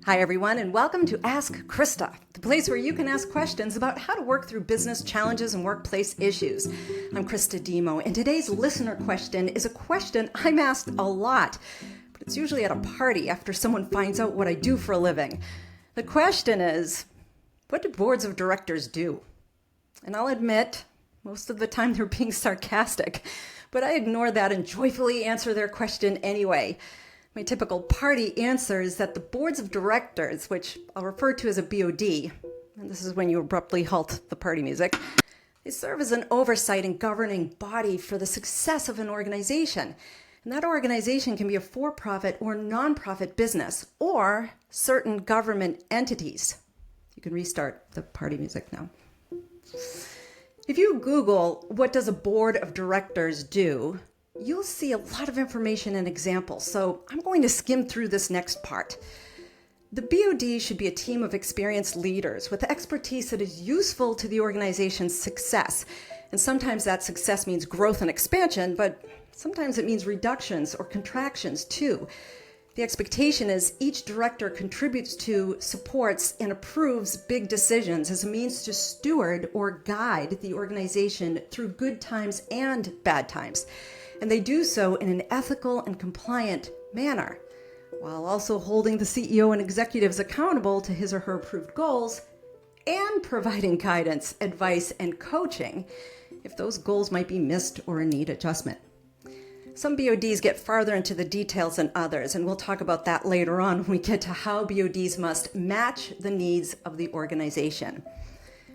Hi, everyone, and welcome to Ask Christa, the place where you can ask questions about how to work through business challenges and workplace issues. I'm Christa Dhimo, and today's listener question is a question I'm asked a lot, but it's usually at a party after someone finds out what I do for a living. The question is, what do boards of directors do? And I'll admit, most of the time they're being sarcastic, but I ignore that and joyfully answer their question anyway. My typical party answer is that the boards of directors, which I'll refer to as a BOD, and this is when you abruptly halt the party music, they serve as an oversight and governing body for the success of an organization. And that organization can be a for-profit or non-profit business or certain government entities. You can restart the party music now. If you Google, what does a board of directors do, you'll see a lot of information and examples, so I'm going to skim through this next part. The BOD should be a team of experienced leaders with expertise that is useful to the organization's success. And sometimes that success means growth and expansion, but sometimes it means reductions or contractions too. The expectation is each director contributes to, supports, and approves big decisions as a means to steward or guide the organization through good times and bad times. And they do so in an ethical and compliant manner, while also holding the CEO and executives accountable to his or her approved goals and providing guidance, advice, and coaching if those goals might be missed or in need adjustment. Some BODs get farther into the details than others, and we'll talk about that later on when we get to how BODs must match the needs of the organization.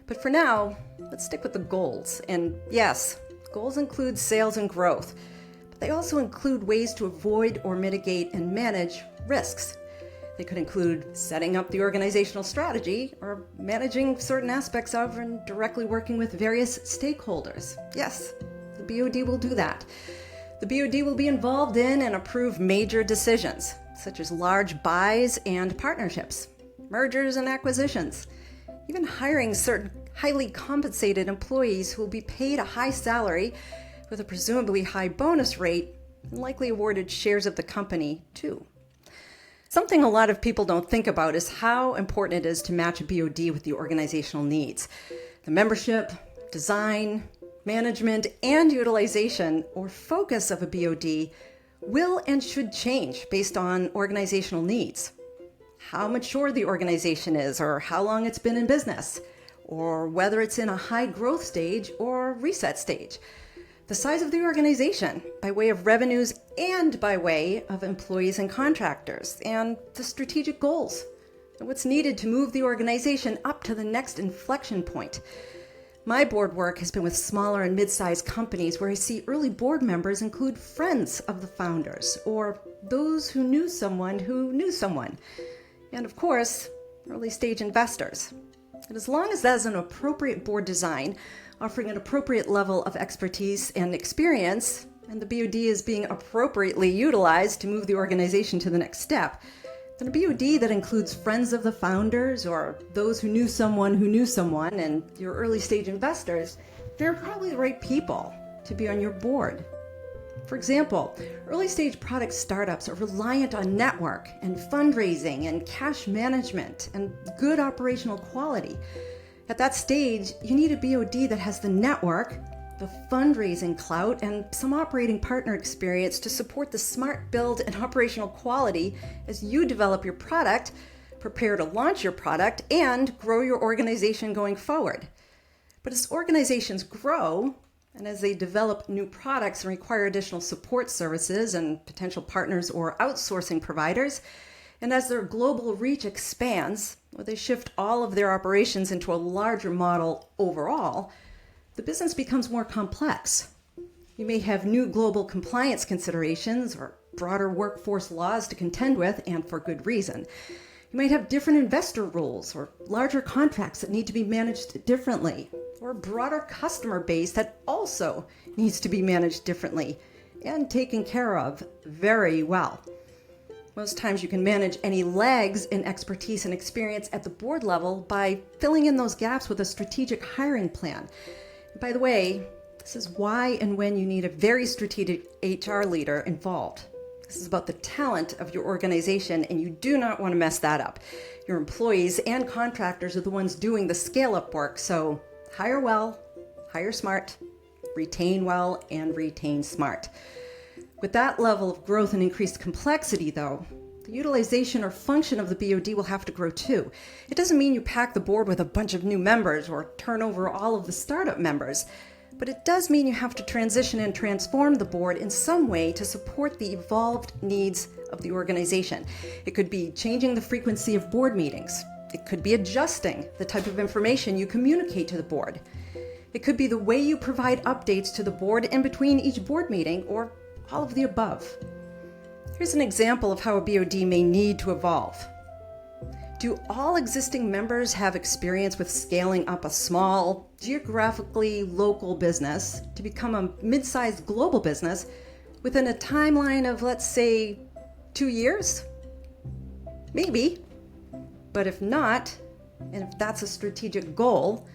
But for now, let's stick with the goals. And yes, goals include sales and growth, but they also include ways to avoid or mitigate and manage risks. They could include setting up the organizational strategy or managing certain aspects of and directly working with various stakeholders. Yes, the BOD will do that. The BOD will be involved in and approve major decisions, such as large buys and partnerships, mergers and acquisitions, even hiring certain highly compensated employees who will be paid a high salary with a presumably high bonus rate and likely awarded shares of the company too. Something a lot of people don't think about is how important it is to match a BOD with the organizational needs. The membership, design, management, and utilization or focus of a BOD will and should change based on organizational needs. How mature the organization is or how long it's been in business, or whether it's in a high growth stage or reset stage. The size of the organization by way of revenues and by way of employees and contractors, and the strategic goals, and what's needed to move the organization up to the next inflection point. My board work has been with smaller and mid-sized companies where I see early board members include friends of the founders or those who knew someone who knew someone. And of course, early stage investors. And as long as that is an appropriate board design, offering an appropriate level of expertise and experience, and the BOD is being appropriately utilized to move the organization to the next step, then a BOD that includes friends of the founders or those who knew someone and your early stage investors, they're probably the right people to be on your board. For example, early stage product startups are reliant on network and fundraising and cash management and good operational quality. At that stage, you need a BOD that has the network, the fundraising clout, and some operating partner experience to support the smart build and operational quality as you develop your product, prepare to launch your product, and grow your organization going forward. But as organizations grow, and as they develop new products and require additional support services and potential partners or outsourcing providers, and as their global reach expands, or they shift all of their operations into a larger model overall, the business becomes more complex. You may have new global compliance considerations or broader workforce laws to contend with, and for good reason. You might have different investor rules or larger contracts that need to be managed differently, or a broader customer base that also needs to be managed differently and taken care of very well. Most times you can manage any lags in expertise and experience at the board level by filling in those gaps with a strategic hiring plan. By the way, this is why and when you need a very strategic HR leader involved. This is about the talent of your organization, and you do not want to mess that up. Your employees and contractors are the ones doing the scale-up work, so hire well, hire smart, retain well, and retain smart. With that level of growth and increased complexity, though, the utilization or function of the BOD will have to grow too. It doesn't mean you pack the board with a bunch of new members or turn over all of the startup members, but it does mean you have to transition and transform the board in some way to support the evolved needs of the organization. It could be changing the frequency of board meetings. It could be adjusting the type of information you communicate to the board. It could be the way you provide updates to the board in between each board meeting, or all of the above. Here's an example of how a BOD may need to evolve. Do all existing members have experience with scaling up a small, geographically local business to become a mid-sized global business within a timeline of, let's say, 2 years? Maybe. But if not, and if that's a strategic goal,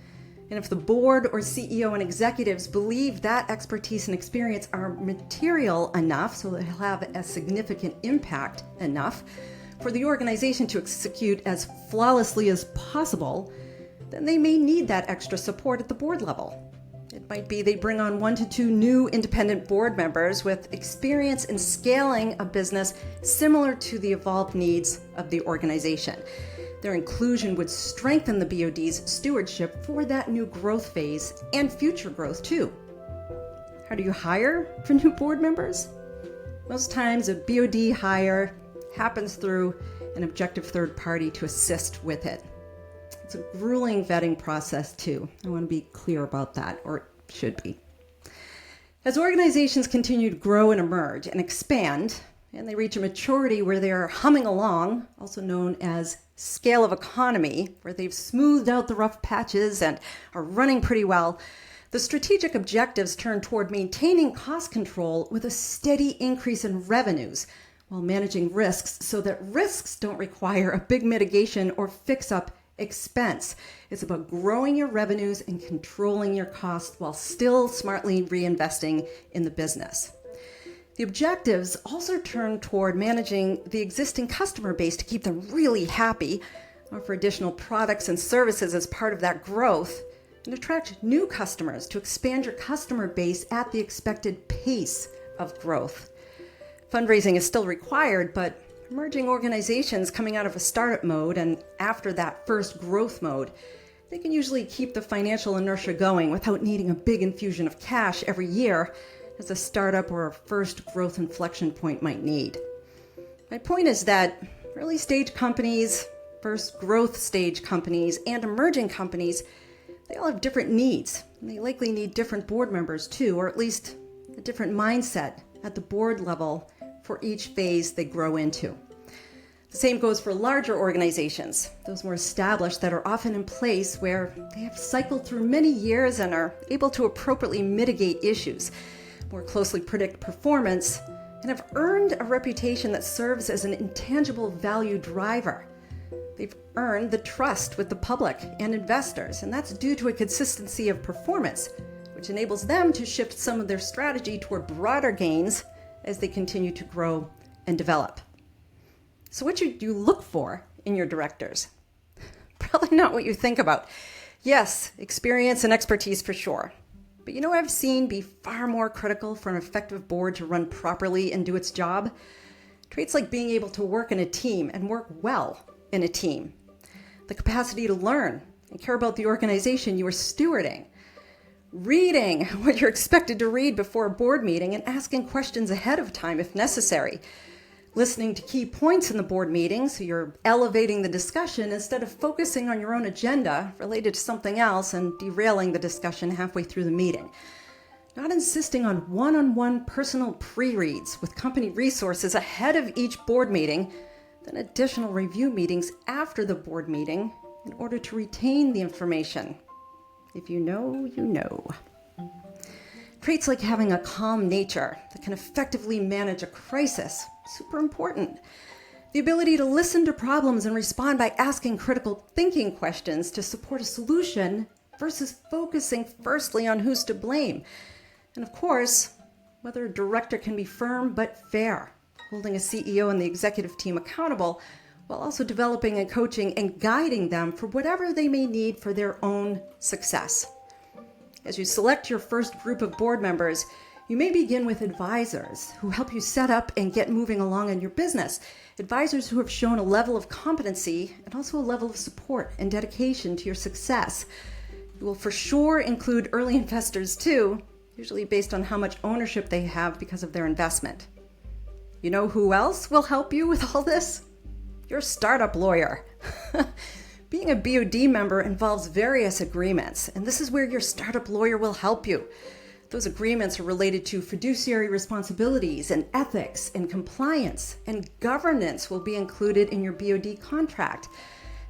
and if the board or CEO and executives believe that expertise and experience are material enough, so they'll have a significant impact enough for the organization to execute as flawlessly as possible, then they may need that extra support at the board level. It might be they bring on 1 to 2 new independent board members with experience in scaling a business similar to the evolved needs of the organization. Their inclusion would strengthen the BOD's stewardship for that new growth phase and future growth too. How do you hire for new board members? Most times a BOD hire happens through an objective third party to assist with it. It's a grueling vetting process too. I want to be clear about that, or it should be. As organizations continue to grow and emerge and expand, and they reach a maturity where they are humming along, also known as scale of economy, where they've smoothed out the rough patches and are running pretty well, the strategic objectives turn toward maintaining cost control with a steady increase in revenues while managing risks so that risks don't require a big mitigation or fix-up expense. It's about growing your revenues and controlling your costs while still smartly reinvesting in the business. The objectives also turn toward managing the existing customer base to keep them really happy, offer additional products and services as part of that growth, and attract new customers to expand your customer base at the expected pace of growth. Fundraising is still required, but emerging organizations coming out of a startup mode and after that first growth mode, they can usually keep the financial inertia going without needing a big infusion of cash every year as a startup or a first growth inflection point might need. My point is that early stage companies, first growth stage companies, and emerging companies, they all have different needs, and they likely need different board members too, or at least a different mindset at the board level for each phase they grow into. The same goes for larger organizations, those more established that are often in place where they have cycled through many years and are able to appropriately mitigate issues, more closely predict performance, and have earned a reputation that serves as an intangible value driver. They've earned the trust with the public and investors, and that's due to a consistency of performance, which enables them to shift some of their strategy toward broader gains as they continue to grow and develop. So what should you look for in your directors? Probably not what you think about. Yes, experience and expertise for sure. But you know what I've seen be far more critical for an effective board to run properly and do its job? Traits like being able to work in a team and work well in a team. The capacity to learn and care about the organization you are stewarding. Reading what you're expected to read before a board meeting and asking questions ahead of time if necessary. Listening to key points in the board meeting so you're elevating the discussion instead of focusing on your own agenda related to something else and derailing the discussion halfway through the meeting. Not insisting on one-on-one personal pre-reads with company resources ahead of each board meeting, then additional review meetings after the board meeting in order to retain the information. If you know, you know. Traits like having a calm nature that can effectively manage a crisis, super important. The ability to listen to problems and respond by asking critical thinking questions to support a solution versus focusing firstly on who's to blame. And of course, whether a director can be firm but fair holding a CEO and the executive team accountable, while also developing and coaching and guiding them for whatever they may need for their own success. As you select your first group of board members, you may begin with advisors who help you set up and get moving along in your business. Advisors who have shown a level of competency and also a level of support and dedication to your success. You will for sure include early investors too, usually based on how much ownership they have because of their investment. You know who else will help you with all this? Your startup lawyer. Being a BOD member involves various agreements, and this is where your startup lawyer will help you. Those agreements are related to fiduciary responsibilities and ethics and compliance, and governance will be included in your BOD contract.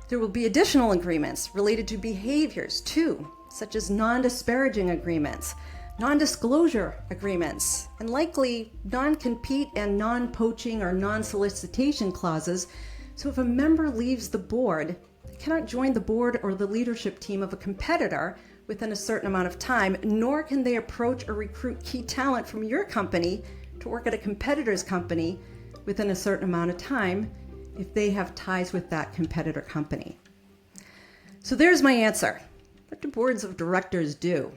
There will be additional agreements related to behaviors too, such as non-disparaging agreements, non-disclosure agreements, and likely non-compete and non-poaching or non-solicitation clauses. So if a member leaves the board, they cannot join the board or the leadership team of a competitor within a certain amount of time, nor can they approach or recruit key talent from your company to work at a competitor's company within a certain amount of time if they have ties with that competitor company. So there's my answer. What do boards of directors do?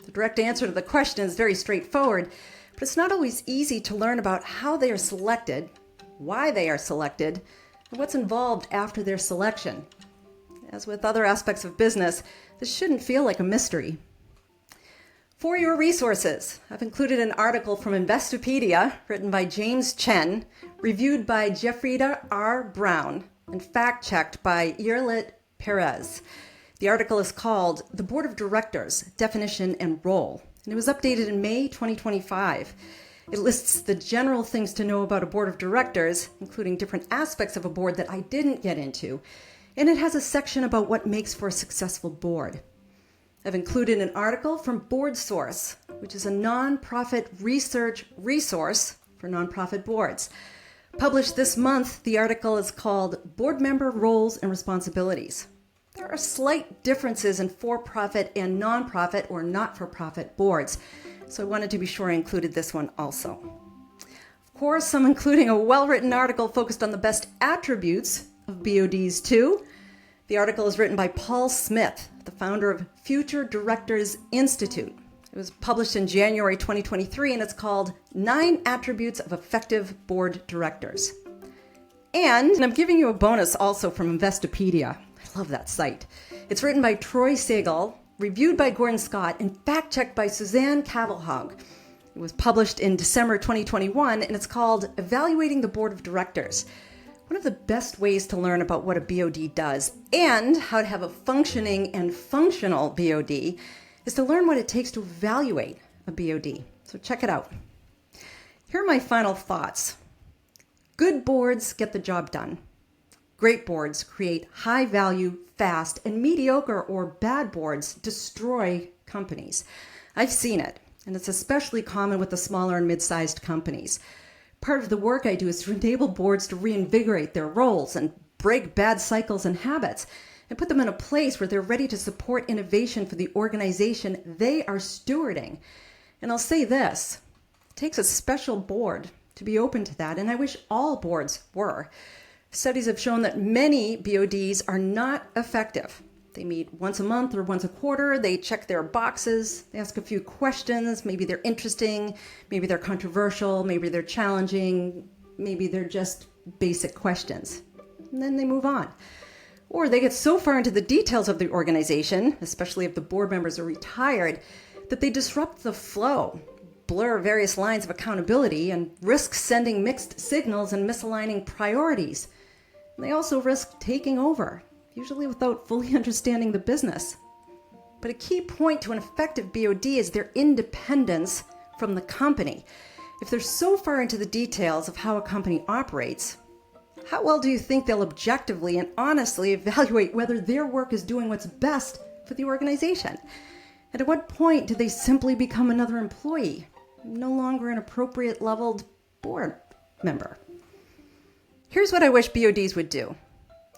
The direct answer to the question is very straightforward, but it's not always easy to learn about how they are selected, why they are selected, and what's involved after their selection. As with other aspects of business, this shouldn't feel like a mystery. For your resources, I've included an article from Investopedia written by James Chen, reviewed by Jeffrida R. Brown, and fact-checked by Yerlit Perez. The article is called The Board of Directors, Definition and Role, and it was updated in May 2025. It lists the general things to know about a board of directors, including different aspects of a board that I didn't get into, and it has a section about what makes for a successful board. I've included an article from BoardSource, which is a nonprofit research resource for nonprofit boards. Published this month, the article is called Board Member Roles and Responsibilities. There are slight differences in for-profit and nonprofit or not-for-profit boards, so I wanted to be sure I included this one also. Of course, I'm including a well-written article focused on the best attributes of BODs too. The article is written by Paul Smith, the founder of Future Directors Institute. It was published in January 2023, and it's called 9 Attributes of Effective Board Directors. And I'm giving you a bonus also from Investopedia. I love that site. It's written by Troy Segal, reviewed by Gordon Scott, and fact-checked by Suzanne Cavalhog. It was published in December 2021, and it's called Evaluating the Board of Directors. One of the best ways to learn about what a BOD does and how to have a functioning and functional BOD is to learn what it takes to evaluate a BOD. So check it out. Here are my final thoughts. Good boards get the job done. Great boards create high value, fast, and mediocre or bad boards destroy companies. I've seen it, and it's especially common with the smaller and mid-sized companies. Part of the work I do is to enable boards to reinvigorate their roles and break bad cycles and habits and put them in a place where they're ready to support innovation for the organization they are stewarding. And I'll say this, it takes a special board to be open to that, and I wish all boards were. Studies have shown that many BODs are not effective. They meet once a month or once a quarter. They check their boxes. They ask a few questions. Maybe they're interesting. Maybe they're controversial. Maybe they're challenging. Maybe they're just basic questions. And then they move on. Or they get so far into the details of the organization, especially if the board members are retired, that they disrupt the flow, blur various lines of accountability, and risk sending mixed signals and misaligning priorities. And they also risk taking over, usually without fully understanding the business. But a key point to an effective BOD is their independence from the company. If they're so far into the details of how a company operates, how well do you think they'll objectively and honestly evaluate whether their work is doing what's best for the organization? And at what point do they simply become another employee, no longer an appropriate leveled board member? Here's what I wish BODs would do.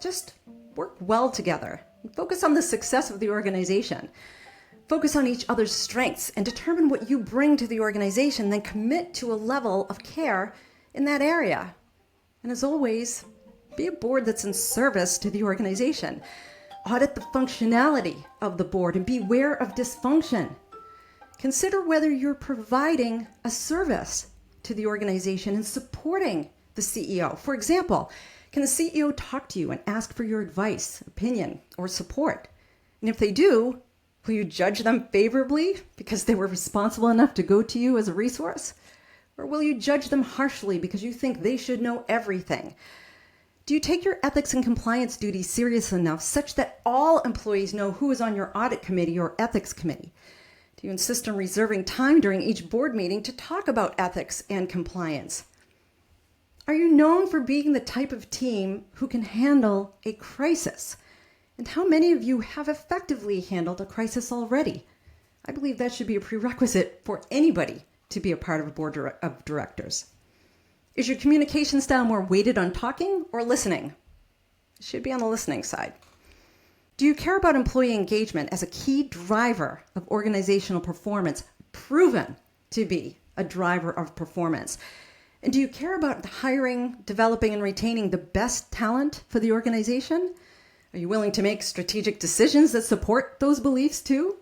Just work well together and focus on the success of the organization. Focus on each other's strengths and determine what you bring to the organization, then commit to a level of care in that area. And as always, be a board that's in service to the organization. Audit the functionality of the board and beware of dysfunction. Consider whether you're providing a service to the organization and supporting the CEO. For example, can the CEO talk to you and ask for your advice, opinion, or support? And if they do, will you judge them favorably because they were responsible enough to go to you as a resource? Or will you judge them harshly because you think they should know everything? Do you take your ethics and compliance duties serious enough such that all employees know who is on your audit committee or ethics committee? Do you insist on reserving time during each board meeting to talk about ethics and compliance? Are you known for being the type of team who can handle a crisis? And how many of you have effectively handled a crisis already? I believe that should be a prerequisite for anybody to be a part of a board of directors. Is your communication style more weighted on talking or listening? It should be on the listening side. Do you care about employee engagement as a key driver of organizational performance, proven to be a driver of performance? And do you care about hiring, developing, and retaining the best talent for the organization? Are you willing to make strategic decisions that support those beliefs too?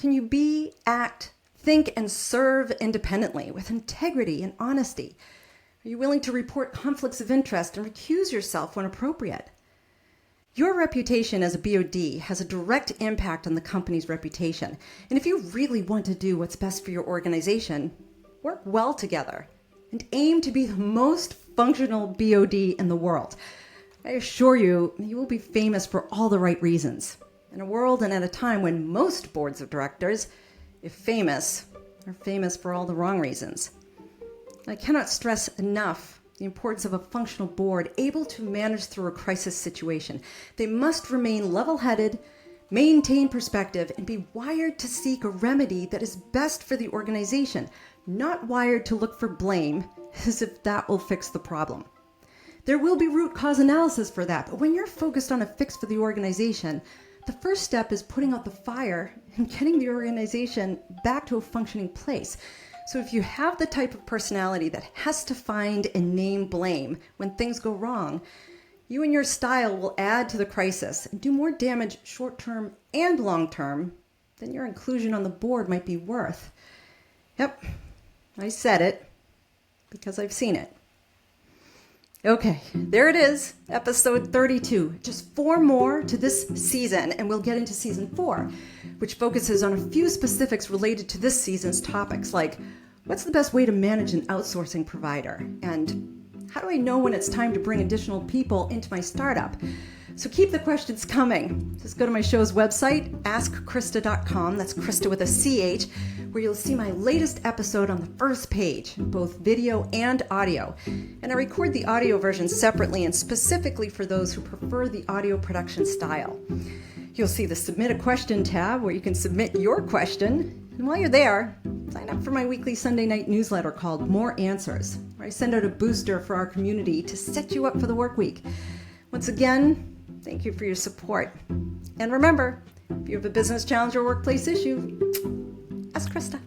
Can you be, act, think, and serve independently with integrity and honesty? Are you willing to report conflicts of interest and recuse yourself when appropriate? Your reputation as a BOD has a direct impact on the company's reputation. And if you really want to do what's best for your organization, work well together and aim to be the most functional BOD in the world. I assure you, you will be famous for all the right reasons. In a world and at a time when most boards of directors, if famous, are famous for all the wrong reasons. I cannot stress enough the importance of a functional board able to manage through a crisis situation. They must remain level-headed, maintain perspective, and be wired to seek a remedy that is best for the organization, not wired to look for blame as if that will fix the problem. There will be root cause analysis for that, but when you're focused on a fix for the organization, the first step is putting out the fire and getting the organization back to a functioning place. So if you have the type of personality that has to find and name blame when things go wrong, you and your style will add to the crisis and do more damage short-term and long-term than your inclusion on the board might be worth. Yep, I said it because I've seen it. Okay, there it is, episode 32. Just 4 more to this season, and we'll get into season 4, which focuses on a few specifics related to this season's topics, like what's the best way to manage an outsourcing provider, and how do I know when it's time to bring additional people into my startup? So keep the questions coming. Just go to my show's website, askchrista.com, that's Christa with a CH, where you'll see my latest episode on the first page, both video and audio. And I record the audio version separately and specifically for those who prefer the audio production style. You'll see the Submit a Question tab where you can submit your question. And while you're there, sign up for my weekly Sunday night newsletter called More Answers, where I send out a booster for our community to set you up for the work week. Once again, thank you for your support. And remember, if you have a business challenge or workplace issue, ask Christa.